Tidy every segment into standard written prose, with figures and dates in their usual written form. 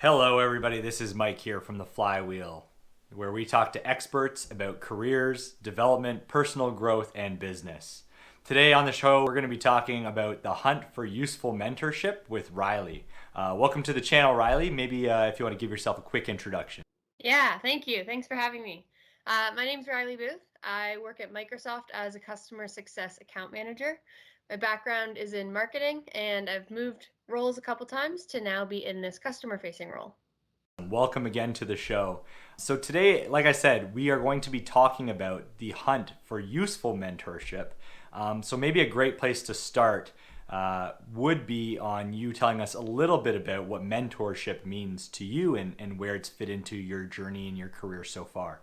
Hello, everybody. This is Mike here from The Flywheel, where we talk to experts about careers, development, personal growth, and business. Today on the show, we're going to be talking about the hunt for useful mentorship with Riley. Welcome to the channel, Riley. Maybe if you want to give yourself a quick introduction. Yeah, thank you. Thanks for having me. My name's Riley Booth. I work at Microsoft as a customer success account manager. My background is in marketing, and I've moved roles a couple times to now be in this customer facing role. Welcome again to the show. So, today, like I said, we are going to be talking about the hunt for useful mentorship. So, maybe a great place to start would be on you telling us a little bit about what mentorship means to you and where it's fit into your journey and your career so far.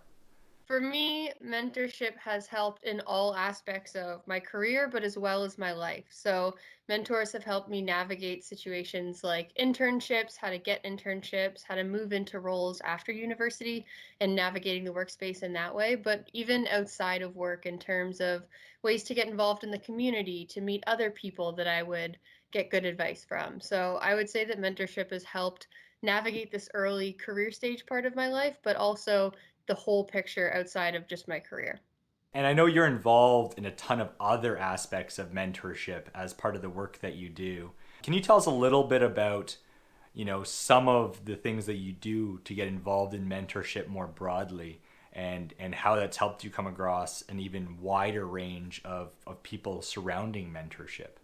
For me, mentorship has helped in all aspects of my career, but as well as my life. So, mentors have helped me navigate situations like internships, how to get internships, how to move into roles after university, and navigating the workspace in that way. But even outside of work, in terms of ways to get involved in the community, to meet other people that I would get good advice from. So, I would say that mentorship has helped navigate this early career stage part of my life, but also the whole picture outside of just my career. And I know you're involved in a ton of other aspects of mentorship as part of the work that you do. Can you tell us a little bit about, some of the things that you do to get involved in mentorship more broadly and how that's helped you come across an even wider range of people surrounding mentorship?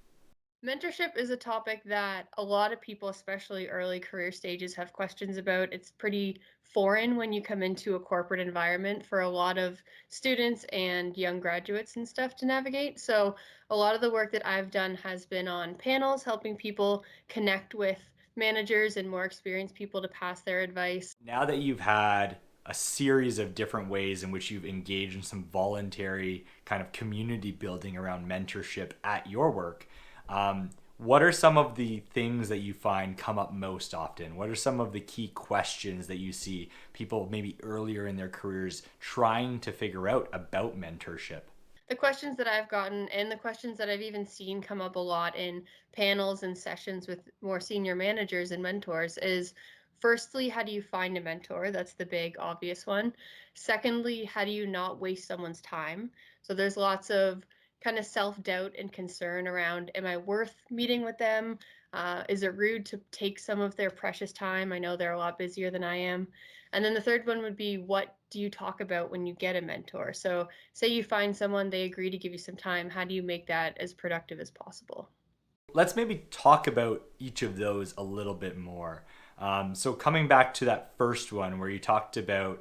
Mentorship is a topic that a lot of people, especially early career stages, have questions about. It's pretty foreign when you come into a corporate environment for a lot of students and young graduates and stuff to navigate. So, a lot of the work that I've done has been on panels, helping people connect with managers and more experienced people to pass their advice. Now that you've had a series of different ways in which you've engaged in some voluntary kind of community building around mentorship at your work, what are some of the things that you find come up most often? What are some of the key questions that you see people maybe earlier in their careers trying to figure out about mentorship? The questions that I've gotten and the questions that I've even seen come up a lot in panels and sessions with more senior managers and mentors is firstly, how do you find a mentor? That's the big obvious one. Secondly, how do you not waste someone's time? So there's lots of kind of self doubt and concern around, am I worth meeting with them? Is it rude to take some of their precious time? I know they're a lot busier than I am. And then the third one would be, what do you talk about when you get a mentor? So say you find someone, they agree to give you some time, how do you make that as productive as possible? Let's maybe talk about each of those a little bit more. So coming back to that first one where you talked about,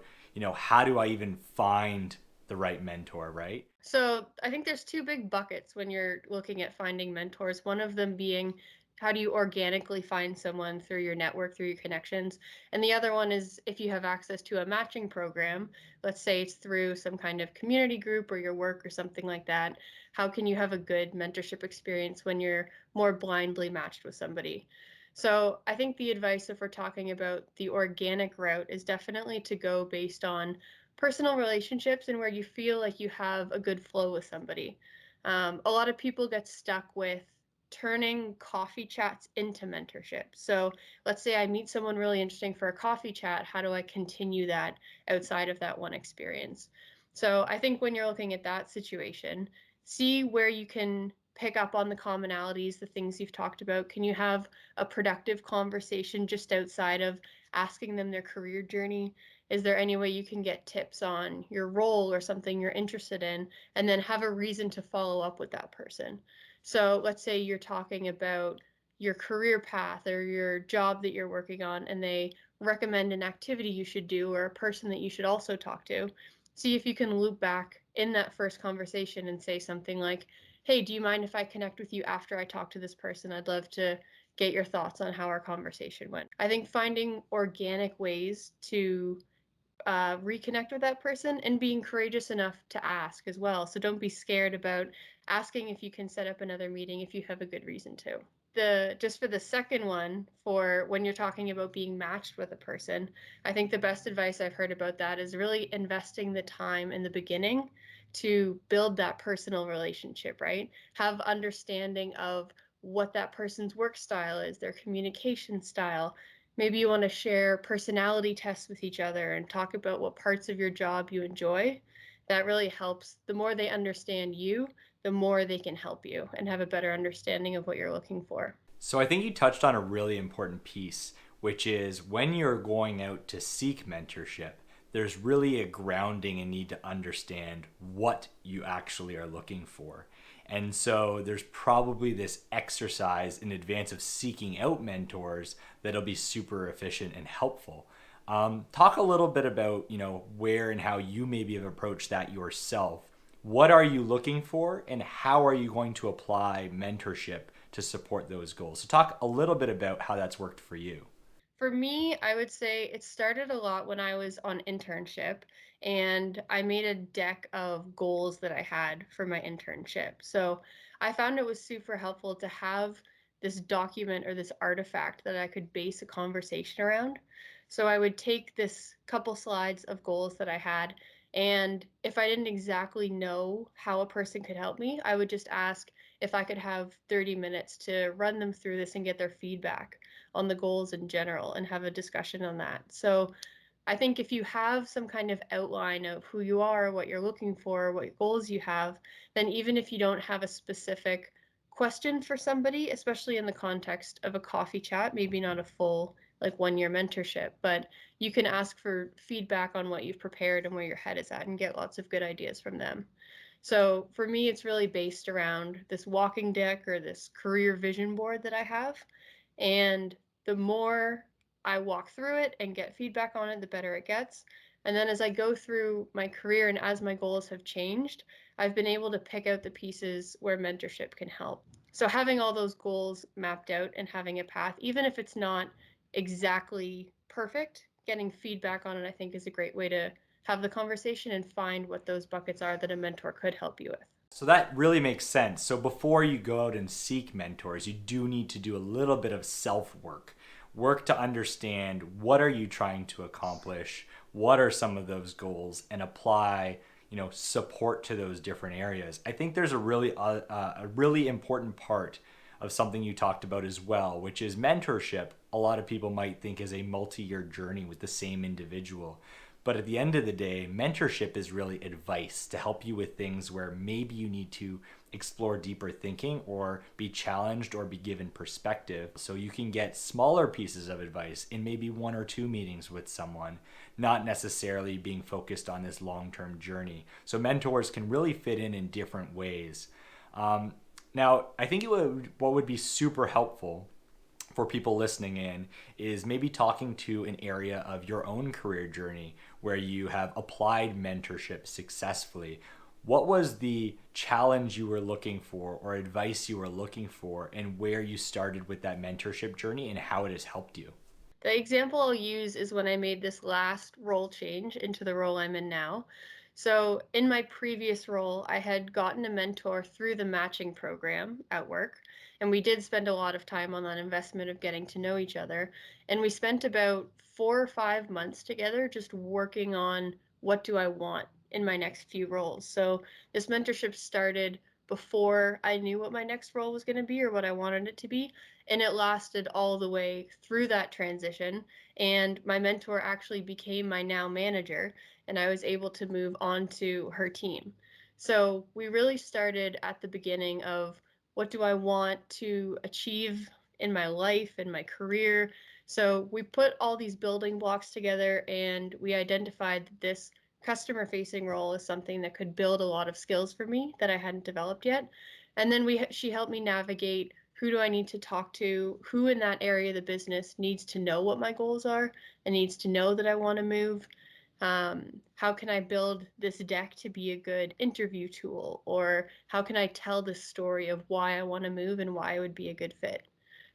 how do I even find the right mentor, right? So I think there's two big buckets when you're looking at finding mentors. One of them being, how do you organically find someone through your network, through your connections? And the other one is, if you have access to a matching program, let's say it's through some kind of community group or your work or something like that, how can you have a good mentorship experience when you're more blindly matched with somebody? So I think the advice, if we're talking about the organic route, is definitely to go based on personal relationships and where you feel like you have a good flow with somebody. A lot of people get stuck with turning coffee chats into mentorship. So let's say I meet someone really interesting for a coffee chat. How do I continue that outside of that one experience? So I think when you're looking at that situation, see where you can pick up on the commonalities, the things you've talked about. Can you have a productive conversation just outside of asking them their career journey? Is there any way you can get tips on your role or something you're interested in, and then have a reason to follow up with that person? So let's say you're talking about your career path or your job that you're working on, and they recommend an activity you should do or a person that you should also talk to. See if you can loop back in that first conversation and say something like, hey, do you mind if I connect with you after I talk to this person? I'd love to get your thoughts on how our conversation went. I think finding organic ways to reconnect with that person and being courageous enough to ask as well. So don't be scared about asking if you can set up another meeting if you have a good reason to. The just for the second one, for when you're talking about being matched with a person, I think the best advice I've heard about that is really investing the time in the beginning to build that personal relationship, right? Have understanding of what that person's work style is, their communication style, Maybe you want to share personality tests with each other and talk about what parts of your job you enjoy. That really helps. The more they understand you, the more they can help you and have a better understanding of what you're looking for. So I think you touched on a really important piece, which is when you're going out to seek mentorship, there's really a grounding and need to understand what you actually are looking for. And so there's probably this exercise in advance of seeking out mentors that'll be super efficient and helpful. Talk a little bit about, where and how you maybe have approached that yourself. What are you looking for, and how are you going to apply mentorship to support those goals? So talk a little bit about how that's worked for you. For me, I would say it started a lot when I was on internship and I made a deck of goals that I had for my internship. So I found it was super helpful to have this document or this artifact that I could base a conversation around. So I would take this couple slides of goals that I had, and if I didn't exactly know how a person could help me, I would just ask if I could have 30 minutes to run them through this and get their feedback on the goals in general and have a discussion on that. So I think if you have some kind of outline of who you are, what you're looking for, what goals you have, then even if you don't have a specific question for somebody, especially in the context of a coffee chat, maybe not a full like 1 year mentorship, but you can ask for feedback on what you've prepared and where your head is at and get lots of good ideas from them. So for me, it's really based around this walking deck or this career vision board that I have. And the more I walk through it and get feedback on it, the better it gets. And then as I go through my career and as my goals have changed, I've been able to pick out the pieces where mentorship can help. So having all those goals mapped out and having a path, even if it's not exactly perfect, getting feedback on it, I think is a great way to have the conversation and find what those buckets are that a mentor could help you with. So that really makes sense. So before you go out and seek mentors, you do need to do a little bit of self work. Work to understand what are you trying to accomplish, what are some of those goals, and apply, support to those different areas. I think there's a really important part of something you talked about as well, which is mentorship. A lot of people might think is a multi-year journey with the same individual. But at the end of the day, mentorship is really advice to help you with things where maybe you need to explore deeper thinking or be challenged or be given perspective. So you can get smaller pieces of advice in maybe 1 or 2 meetings with someone, not necessarily being focused on this long term journey. So mentors can really fit in different ways. Now, I think what would be super helpful for people listening in is maybe talking to an area of your own career journey where you have applied mentorship successfully. What was the challenge you were looking for or advice you were looking for, and where you started with that mentorship journey and how it has helped you? The example I'll use is when I made this last role change into the role I'm in now. So, in my previous role, I had gotten a mentor through the matching program at work, and we did spend a lot of time on that investment of getting to know each other. And we spent about 4 or 5 months together just working on what do I want in my next few roles. So, this mentorship started before I knew what my next role was going to be or what I wanted it to be, and it lasted all the way through that transition. And my mentor actually became my now manager, and I was able to move on to her team. So we really started at the beginning of what do I want to achieve in my life and my career. So we put all these building blocks together and we identified that this customer facing role is something that could build a lot of skills for me that I hadn't developed yet. And then she helped me navigate who do I need to talk to, who in that area of the business needs to know what my goals are and needs to know that I want to move. How can I build this deck to be a good interview tool? Or how can I tell the story of why I want to move and why I would be a good fit?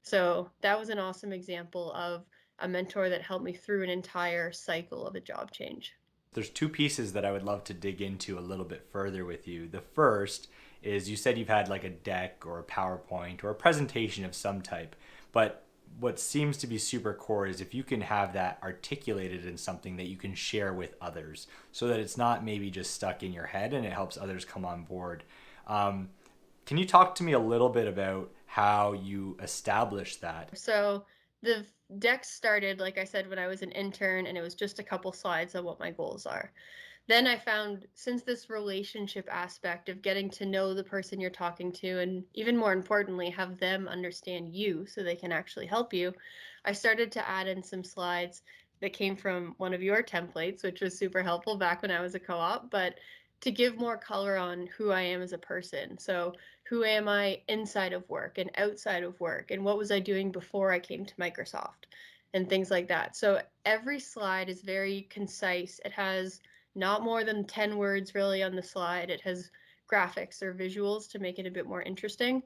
So that was an awesome example of a mentor that helped me through an entire cycle of a job change. There's two pieces that I would love to dig into a little bit further with you. The first is you said you've had like a deck or a PowerPoint or a presentation of some type, but what seems to be super core is if you can have that articulated in something that you can share with others so that it's not maybe just stuck in your head and it helps others come on board. Um, can you talk to me a little bit about how you establish that? So The deck started, like I said, when I was an intern, and it was just a couple slides on what my goals are. Then I found, since this relationship aspect of getting to know the person you're talking to, and even more importantly, have them understand you so they can actually help you, I started to add in some slides that came from one of your templates, which was super helpful back when I was a co op, but to give more color on who I am as a person. So, who am I inside of work and outside of work? And what was I doing before I came to Microsoft? And things like that. So, every slide is very concise. It has not more than 10 words really on the slide. It has graphics or visuals to make it a bit more interesting.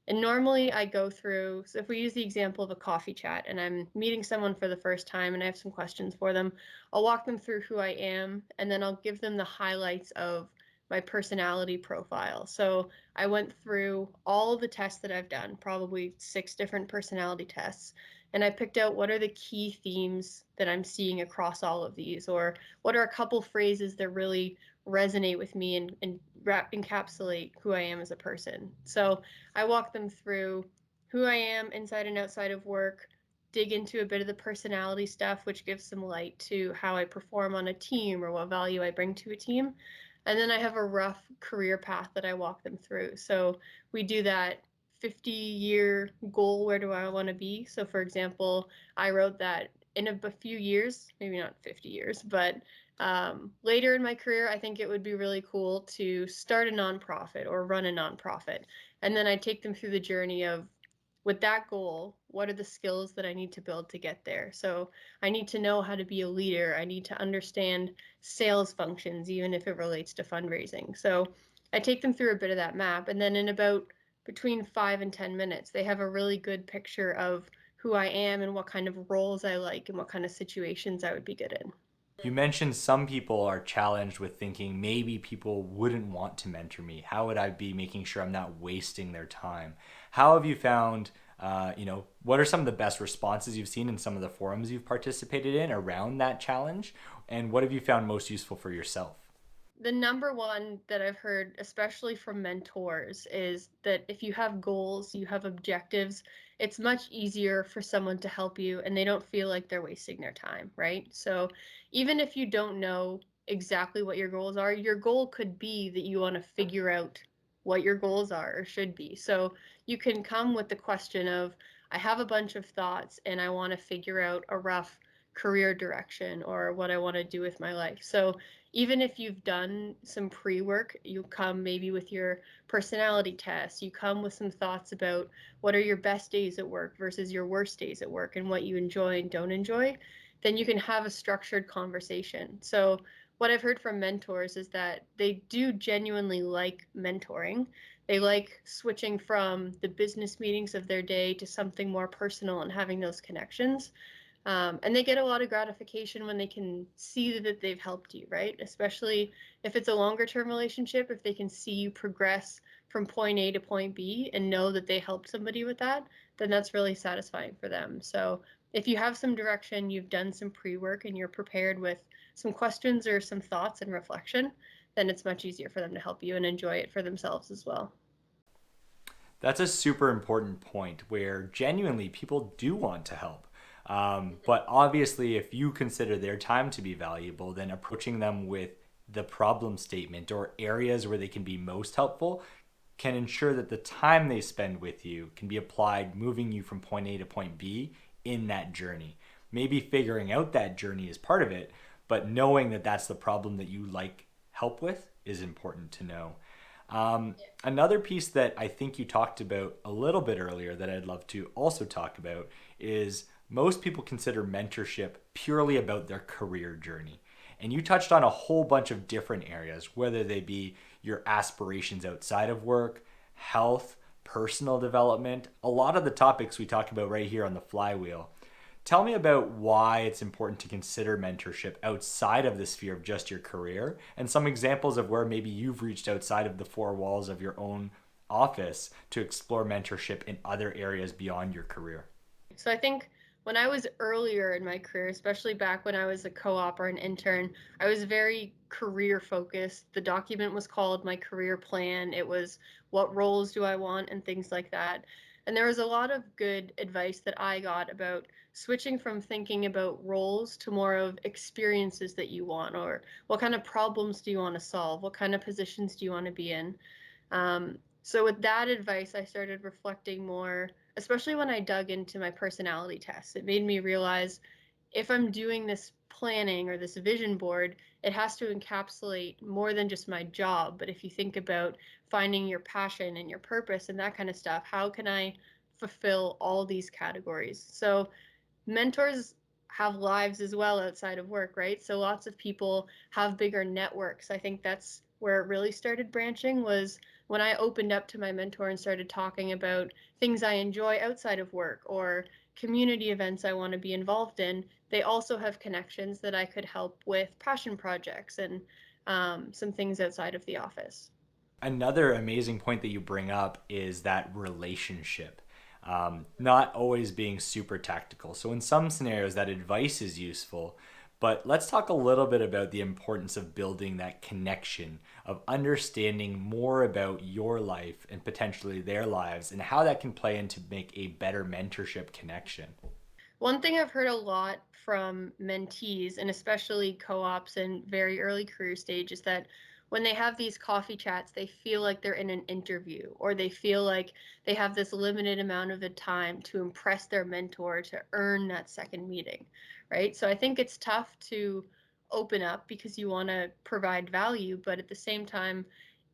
And normally I go through, so if we use the example of a coffee chat and I'm meeting someone for the first time and I have some questions for them, I'll walk them through who I am and then I'll give them the highlights of my personality profile. So I went through all the tests that I've done, probably 6 different personality tests, and I picked out what are the key themes that I'm seeing across all of these, or what are a couple phrases that really resonate with me and encapsulate who I am as a person. So I walk them through who I am inside and outside of work, dig into a bit of the personality stuff, which gives some light to how I perform on a team or what value I bring to a team. And then I have a rough career path that I walk them through. So we do that 50-year goal. Where do I want to be? So, for example, I wrote that in a few years, maybe not 50 years, but later in my career, I think it would be really cool to start a nonprofit or run a nonprofit. And then I take them through the journey of, with that goal, what are the skills that I need to build to get there? So I need to know how to be a leader. I need to understand sales functions, even if it relates to fundraising. So I take them through a bit of that map. And then in about between 5 and 10 minutes, they have a really good picture of who I am and what kind of roles I like and what kind of situations I would be good in. You mentioned some people are challenged with thinking maybe people wouldn't want to mentor me. How would I be making sure I'm not wasting their time? How have you found, what are some of the best responses you've seen in some of the forums you've participated in around that challenge? And what have you found most useful for yourself? The number one that I've heard, especially from mentors, is that if you have goals, you have objectives, it's much easier for someone to help you and they don't feel like they're wasting their time, right? So even if you don't know exactly what your goals are, your goal could be that you want to figure out what your goals are or should be. So you can come with the question of, I have a bunch of thoughts and I want to figure out a rough career direction or what I want to do with my life. So even if you've done some pre-work, you come maybe with your personality test, you come with some thoughts about what are your best days at work versus your worst days at work and what you enjoy and don't enjoy, then you can have a structured conversation. So what I've heard from mentors is that they do genuinely like mentoring. They like switching from the business meetings of their day to something more personal and having those connections. And they get a lot of gratification when they can see that they've helped you, right? Especially if it's a longer term relationship, if they can see you progress from point A to point B and know that they helped somebody with that, then that's really satisfying for them. So if you have some direction, you've done some pre work, and you're prepared with some questions or some thoughts and reflection, then it's much easier for them to help you and enjoy it for themselves as well. That's a super important point where genuinely people do want to help. But obviously, if you consider their time to be valuable, then approaching them with the problem statement or areas where they can be most helpful can ensure that the time they spend with you can be applied moving you from point A to point B in that journey. Maybe figuring out that journey is part of it, but knowing that that's the problem that you like help with is important to know. Another piece that I think you talked about a little bit earlier that I'd love to also talk about is most people consider mentorship purely about their career journey. And you touched on a whole bunch of different areas, whether they be your aspirations outside of work, health, personal development, a lot of the topics we talk about right here on the flywheel. Tell me about why it's important to consider mentorship outside of the sphere of just your career and some examples of where maybe you've reached outside of the four walls of your own office to explore mentorship in other areas beyond your career. So I think when I was earlier in my career, especially back when I was a co-op or an intern, I was very career focused. The document was called my career plan. It was what roles do I want and things like that. And there was a lot of good advice that I got about switching from thinking about roles to more of experiences that you want, or what kind of problems do you want to solve? What kind of positions do you want to be in? So with that advice, I started reflecting more, especially when I dug into my personality tests. It made me realize if I'm doing this planning or this vision board, it has to encapsulate more than just my job. But if you think about finding your passion and your purpose and that kind of stuff, how can I fulfill all these categories? So mentors have lives as well outside of work, right? So lots of people have bigger networks. I think that's where it really started branching, was when I opened up to my mentor and started talking about things I enjoy outside of work or community events I want to be involved in. They also have connections that I could help with passion projects and some things outside of the office. Another amazing point that you bring up is that relationship, not always being super tactical. So, in some scenarios, that advice is useful. But let's talk a little bit about the importance of building that connection, of understanding more about your life and potentially their lives, and how that can play into make a better mentorship connection. One thing I've heard a lot from mentees, and especially co-ops and very early career stage, is that when they have these coffee chats, they feel like they're in an interview, or they feel like they have this limited amount of a time to impress their mentor to earn that second meeting, right? So I think it's tough to open up because you want to provide value, but at the same time,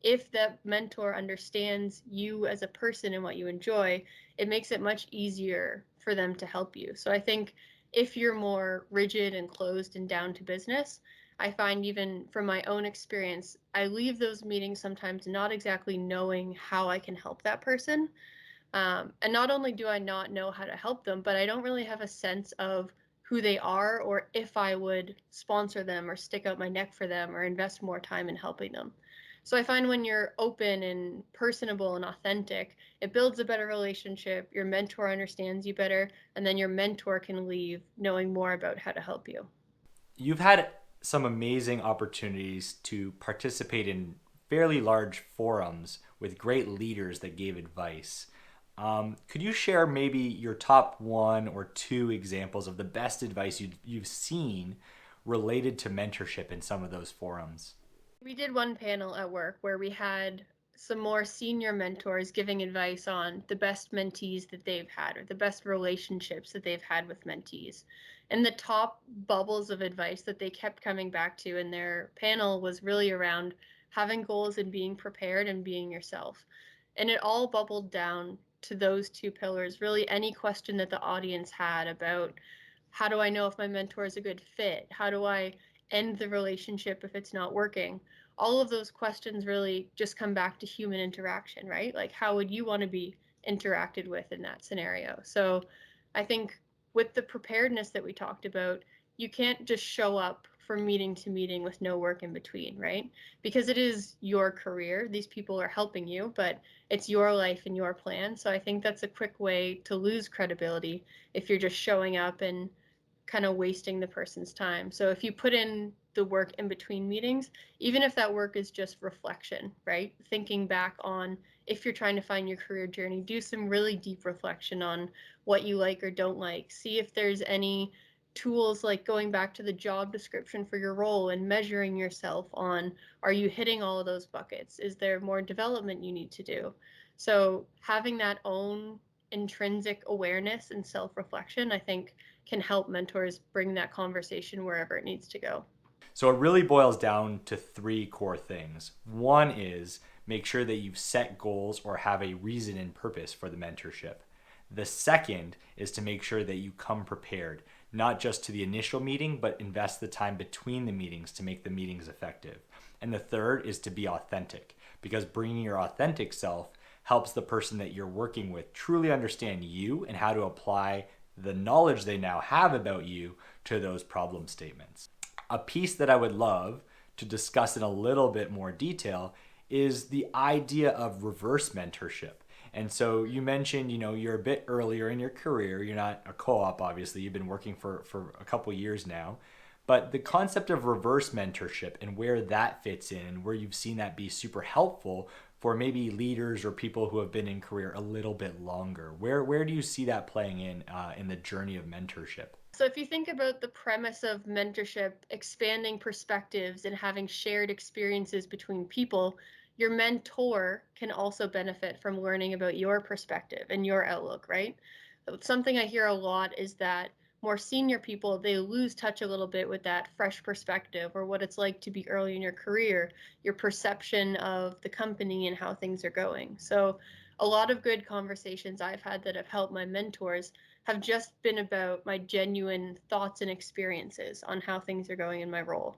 if that mentor understands you as a person and what you enjoy, it makes it much easier for them to help you. So I think if you're more rigid and closed and down to business, I find even from my own experience, I leave those meetings sometimes not exactly knowing how I can help that person. And not only do I not know how to help them, but I don't really have a sense of who they are or if I would sponsor them or stick out my neck for them or invest more time in helping them. So I find when you're open and personable and authentic, it builds a better relationship. Your mentor understands you better, and then your mentor can leave knowing more about how to help you. You've had some amazing opportunities to participate in fairly large forums with great leaders that gave advice. Could you share maybe your top one or two examples of the best advice you've seen related to mentorship in some of those forums? We did one panel at work where we had some more senior mentors giving advice on the best mentees that they've had or the best relationships that they've had with mentees. And the top bubbles of advice that they kept coming back to in their panel was really around having goals and being prepared and being yourself. And it all bubbled down to those two pillars. Really, any question that the audience had about how do I know if my mentor is a good fit? How do I end the relationship if it's not working? All of those questions really just come back to human interaction, right? Like, how would you want to be interacted with in that scenario? So I think with the preparedness that we talked about, you can't just show up from meeting to meeting with no work in between, right? Because it is your career. These people are helping you, but it's your life and your plan. So I think that's a quick way to lose credibility if you're just showing up and kind of wasting the person's time. So if you put in the work in between meetings, even if that work is just reflection, right? Thinking back on if you're trying to find your career journey, do some really deep reflection on what you like or don't like. See if there's any tools like going back to the job description for your role and measuring yourself on, are you hitting all of those buckets? Is there more development you need to do? So having that own intrinsic awareness and self-reflection, I think, can help mentors bring that conversation wherever it needs to go. So it really boils down to three core things. One is make sure that you've set goals or have a reason and purpose for the mentorship. The second is to make sure that you come prepared, not just to the initial meeting, but invest the time between the meetings to make the meetings effective. And the third is to be authentic, because bringing your authentic self helps the person that you're working with truly understand you and how to apply the knowledge they now have about you to those problem statements. A piece that I would love to discuss in a little bit more detail is the idea of reverse mentorship. And so you mentioned, you're a bit earlier in your career. You're not a co-op, obviously. You've been working for a couple years now. But the concept of reverse mentorship and where that fits in and where you've seen that be super helpful for maybe leaders or people who have been in career a little bit longer? Where do you see that playing in the journey of mentorship? So, if you think about the premise of mentorship, expanding perspectives and having shared experiences between people, your mentor can also benefit from learning about your perspective and your outlook, right? Something I hear a lot is that more senior people, they lose touch a little bit with that fresh perspective or what it's like to be early in your career, your perception of the company and how things are going. So, a lot of good conversations I've had that have helped my mentors have just been about my genuine thoughts and experiences on how things are going in my role.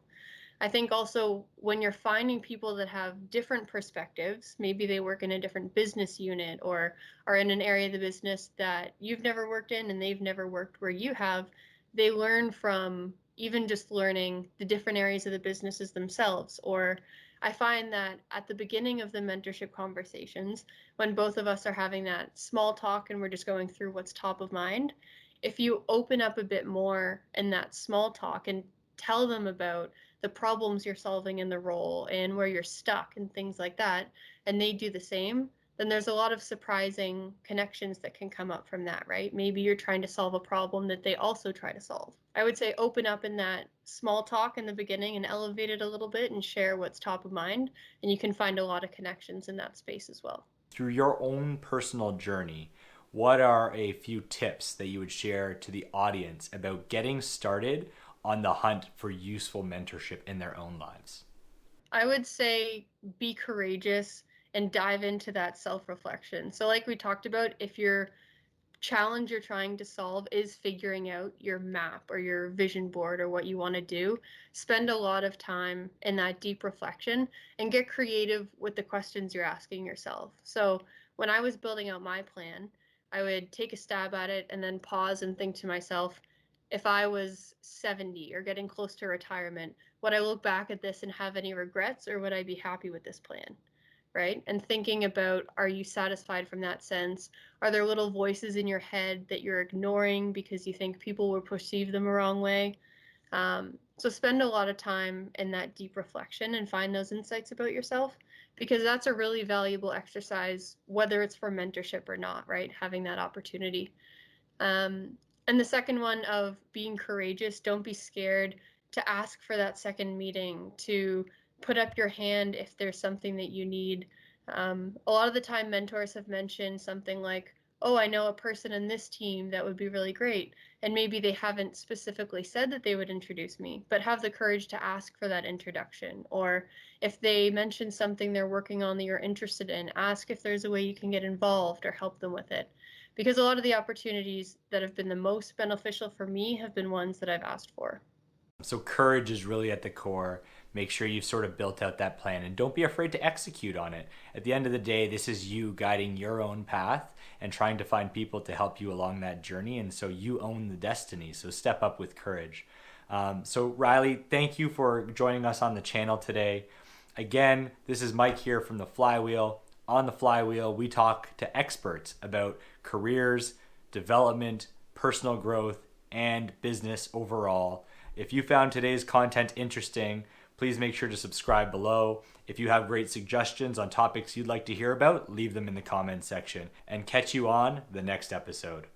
I think also when you're finding people that have different perspectives, maybe they work in a different business unit or are in an area of the business that you've never worked in and they've never worked where you have, they learn from even just learning the different areas of the businesses themselves. Or I find that at the beginning of the mentorship conversations, when both of us are having that small talk and we're just going through what's top of mind, if you open up a bit more in that small talk and tell them about the problems you're solving in the role and where you're stuck and things like that, and they do the same, then there's a lot of surprising connections that can come up from that, right? Maybe you're trying to solve a problem that they also try to solve. I would say open up in that small talk in the beginning and elevate it a little bit and share what's top of mind, and you can find a lot of connections in that space as well. Through your own personal journey, what are a few tips that you would share to the audience about getting started on the hunt for useful mentorship in their own lives? I would say be courageous and dive into that self reflection. So, like we talked about, if your challenge you're trying to solve is figuring out your map or your vision board or what you want to do, spend a lot of time in that deep reflection and get creative with the questions you're asking yourself. So, when I was building out my plan, I would take a stab at it and then pause and think to myself, if I was 70 or getting close to retirement, would I look back at this and have any regrets or would I be happy with this plan? Right? And thinking about, are you satisfied from that sense? Are there little voices in your head that you're ignoring because you think people will perceive them a wrong way? So spend a lot of time in that deep reflection and find those insights about yourself because that's a really valuable exercise, whether it's for mentorship or not, right? Having that opportunity. Um, and the second one of being courageous, don't be scared to ask for that second meeting, to put up your hand if there's something that you need. A lot of the time, mentors have mentioned something like, oh, I know a person in this team that would be really great. And maybe they haven't specifically said that they would introduce me, but have the courage to ask for that introduction. Or if they mention something they're working on that you're interested in, ask if there's a way you can get involved or help them with it because a lot of the opportunities that have been the most beneficial for me have been ones that I've asked for. So courage is really at the core. Make sure you've sort of built out that plan and don't be afraid to execute on it. At the end of the day, this is you guiding your own path and trying to find people to help you along that journey. And so you own the destiny. So step up with courage. So Riley, thank you for joining us on the channel today. Again, this is Mike here from The Flywheel. On The Flywheel, we talk to experts about careers, development, personal growth, and business overall. If you found today's content interesting, please make sure to subscribe below. If you have great suggestions on topics you'd like to hear about, leave them in the comments section and catch you on the next episode.